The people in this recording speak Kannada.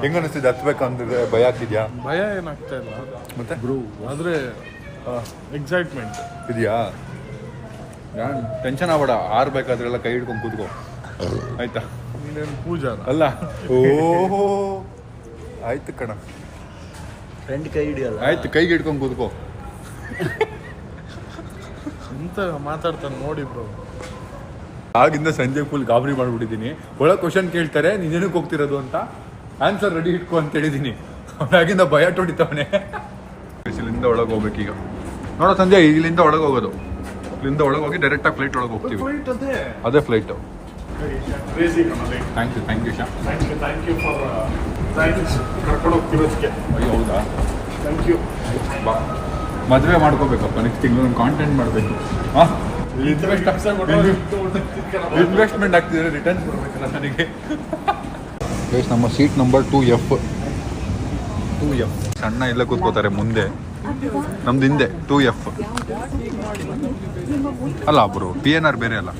ಹೆಂಗ ಅನಿಸ್ತಿದೆ ಹತ್ಬೇಕಂದ್ರೆ ಭಯ ಆಗ್ತಿದ್ಯಾ? ಭಯ ಏನಾಗ್ತಾ ಇಲ್ಲ ಮತ್ತೆ ಬ್ರೋ, ಆದರೆ ಎಕ್ಸೈಟ್ಮೆಂಟ್ ಇದೆಯಾ? ಟೆನ್ಷನ್ ಆಗ್ಬೇಡ, ಆರ್ಬೇಕಾದ್ರೆಲ್ಲ ಕೈ ಹಿಡ್ಕೊಂಡು ಕೂತ್ಕೋ ಆಯ್ತಾ? ಇನ್ನೇನು ಪೂಜಾ ಅಲ್ಲ ಓಹೋ ಆಯ್ತು ಕಣ, ಫ್ರೆಂಡ್ ಕೈ ಹಿಡಿಯಲ್ಲ. ಆಯ್ತು ಕೈಗೆ ಹಿಡ್ಕೊಂಡು ಕೂತ್ಕೋ. ಎಂತ ಮಾತಾಡ್ತಾನೆ ನೋಡಿ ಬ್ರೋ. ಆಗಿಂದ ಸಂಜೆ ಫುಲ್ ಗಾಬರಿ ಮಾಡ್ಬಿಟ್ಟಿದ್ದೀನಿ. ಒಳಗೆ ಕ್ವಶನ್ ಕೇಳ್ತಾರೆ ನೀನೇನಕ್ಕೆ ಹೋಗ್ತಿರೋದು ಅಂತ, ಆನ್ಸರ್ ರೆಡಿ ಇಟ್ಕೊ ಅಂತ ಹೇಳಿದ್ದೀನಿ. ಅವನಾಗಿಂದ ಭಯ ಹೊಡಿತಾವನೆ. ಇಲ್ಲಿಂದ ಒಳಗೆ ಹೋಗ್ಬೇಕೀಗ. ನೋಡೋ ಸಂಜೆ ಇಲ್ಲಿಂದ ಒಳಗೆ ಹೋಗೋದು, ಇಲ್ಲಿಂದ ಒಳಗೆ ಹೋಗಿ ಡೈರೆಕ್ಟಾಗಿ ಫ್ಲೈಟ್ ಒಳಗೆ ಹೋಗ್ತೀವಿ. ಅದೇ ಫ್ಲೈಟು. Thank you Shah. ಕರ್ಕೊಂಡು ಹೋಗ್ತಿರೋದಕ್ಕೆ. ಅಯ್ಯೋ ಹೌದಾ, ಥ್ಯಾಂಕ್ ಯು. ಬಾ, ಮದುವೆ ಮಾಡ್ಕೋಬೇಕಪ್ಪ ನೆಕ್ಸ್ಟ್ ತಿಂಗಳು. ಒಂದು ಕಾಂಟೆಂಟ್ ಮಾಡಬೇಕು. ಹಾಂ, ಇನ್ವೆಸ್ಟ್ಮೆಂಟ್ ಆಗ್ತಿದ್ರೆ ರಿಟರ್ನ್ಸ್ ಕೊಡ್ಬೇಕಲ್ಲ ನನಗೆ. ನಮ್ಮ ಸೀಟ್ ನಂಬರ್ 2F. ಸಣ್ಣ ಇಲ್ಲ ಕೂತ್ಕೋತಾರೆ ಮುಂದೆ, ನಮ್ದು ಹಿಂದೆ 2F. ಅಲ್ಲ ಬ್ರೋ, PNR ಬೇರೆ ಅಲ್ಲ.